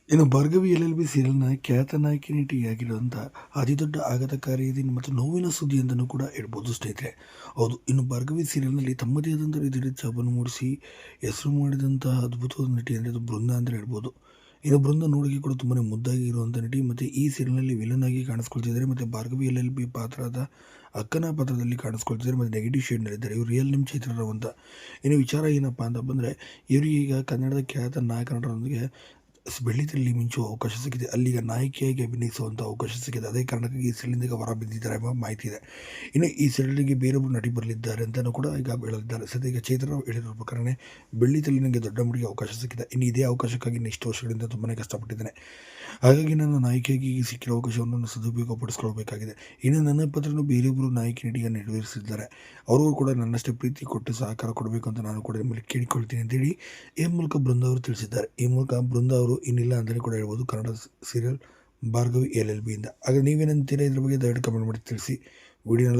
ಇನ್ನು ಭಾರ್ಗವಿ LLB ಸೀರಿಯಲ್‌ನ ಖ್ಯಾತ ನಾಯಕಿ ನಟಿಯಾಗಿರುವಂಥ ಅತಿದೊಡ್ಡ ಆಘಾತಕಾರಿ ಮತ್ತು ನೋವಿನ ಸುದ್ದಿ ಅಂತಲೂ ಕೂಡ ಹೇಳ್ಬೋದು ಸ್ನೇಹಿತರೆ. ಹೌದು, ಇನ್ನು ಭಾರ್ಗವಿ ಸೀರಿಯಲ್‌ನಲ್ಲಿ ತಮ್ಮದೇ ಆದಂಥ ರೀತಿಯಲ್ಲಿ ಛಾಪನ್ನು ಮೂಡಿಸಿ ಹೆಸರು ಮಾಡಿದಂತಹ ಅದ್ಭುತವಾದ ನಟಿ ಅಂದರೆ ಅದು ಬೃಂದ ಅಂತ ಹೇಳ್ಬೋದು. ಇನ್ನು ಬೃಂದ ನೋಡೋಕ್ಕೆ ಕೂಡ ತುಂಬಾ ಮುದ್ದಾಗಿ ಇರುವಂಥ ನಟಿ ಮತ್ತು ಈ ಸೀರಿಯಲ್‌ನಲ್ಲಿ ವಿಲನ್ ಆಗಿ ಕಾಣಿಸ್ಕೊಳ್ತಿದ್ದಾರೆ ಮತ್ತು ಭಾರ್ಗವಿ LLB ಪಾತ್ರದ ಅಕ್ಕನ ಪಾತ್ರದಲ್ಲಿ ಕಾಣಿಸ್ಕೊಳ್ತಿದ್ದಾರೆ ಮತ್ತು ನೆಗೆಟಿವ್ ಶೇಡ್‌ನಲ್ಲಿದ್ದಾರೆ. ಇವರು ರಿಯಲ್ ನೇಮ್ ಚೈತ್ರ ರಾವ್ ಅಂತ. ಇನ್ನು ವಿಚಾರ ಏನಪ್ಪ ಅಂತ ಬಂದರೆ, ಇವರಿಗೆ ಈಗ ಕನ್ನಡದ ಖ್ಯಾತ ನಾಯಕ ನಟರೊಂದಿಗೆ ಬೆಳ್ಳಿತೆರೆಯಲ್ಲಿ ಮಿಂಚುವ ಅವಕಾಶ ಸಿಕ್ಕಿದೆ. ಅಲ್ಲಿಗ ನಾಯಕಿಯಾಗಿ ಅಭಿನಯಿಸುವಂಥ ಅವಕಾಶ ಸಿಕ್ಕಿದೆ. ಅದೇ ಕಾರಣಕ್ಕಾಗಿ ಈ ಸೀರಿಯಲ್‌ನಿಂದ ಹೊರ ಬಿದ್ದಿದ್ದಾರೆ ಎಂಬ ಮಾಹಿತಿ ಇದೆ. ಇನ್ನು ಈ ಸೀರಿಯಲ್‌ಗೆ ಬೇರೊಬ್ಬರು ನಟಿ ಬರಲಿದ್ದಾರೆ ಅಂತಲೂ ಕೂಡ ಈಗ ಹೇಳಲಿದ್ದಾರೆ. ಸದ್ಯ ಚೈತ್ರ ಹೇಳಿರೋ ಪ್ರಕಾರನೇ ಬೆಳ್ಳಿತೆರೆಯಲ್ಲಿ ನನಗೆ ದೊಡ್ಡ ಮಟ್ಟಿಗೆ ಅವಕಾಶ ಸಿಕ್ಕಿದೆ. ಇನ್ನು ಇದೇ ಅವಕಾಶಕ್ಕಾಗಿ ಇಷ್ಟು ವರ್ಷಗಳಿಂದ ತುಂಬಾ ಕಷ್ಟಪಟ್ಟಿದ್ದೇನೆ. ಹಾಗಾಗಿ ನನ್ನ ನಾಯಕಿಯಾಗಿ ಈ ಸಿಕ್ಕಿರೋ ಅವಕಾಶವನ್ನು ನಾನು ಸದುಪಯೋಗಪಡಿಸ್ಕೊಳ್ಬೇಕಾಗಿದೆ. ಇನ್ನು ನನ್ನ ಪಾತ್ರವನ್ನು ಬೇರೊಬ್ಬರು ನಾಯಕಿ ನಟಿಗೆ ನೆರವೇರಿಸಿದ್ದಾರೆ. ಅವ್ರಿಗೂ ಕೂಡ ನನ್ನಷ್ಟೇ ಪ್ರೀತಿ ಕೊಟ್ಟು ಸಹಕಾರ ಕೊಡಬೇಕು ಅಂತ ನಾನು ಕೂಡ ನಿಮ್ಮಲ್ಲಿ ಕೇಳಿಕೊಳ್ತೀನಿ ಅಂತೇಳಿ ಈ ಮೂಲಕ ಬೃಂದ ಅವರು ತಿಳಿಸಿದ್ದಾರೆ. ಈ ಮೂಲಕ ಬೃಂದ ಅವರು ಇನ್ನಿಲ್ಲ ಅಂತಲೇ ಕೂಡ ಹೇಳ್ಬೋದು ಕನ್ನಡ ಸೀರಿಯಲ್ ಭಾರ್ಗವಿ LLB ಇಂದ. ಹಾಗೆ ನೀವೇನಂತೀರಾ ಇದ್ರ ಬಗ್ಗೆ ದಯವಿಟ್ಟು ಕಮೆಂಟ್ ಮಾಡಿ ತಿಳಿಸಿ. ವಿಡಿಯೋನ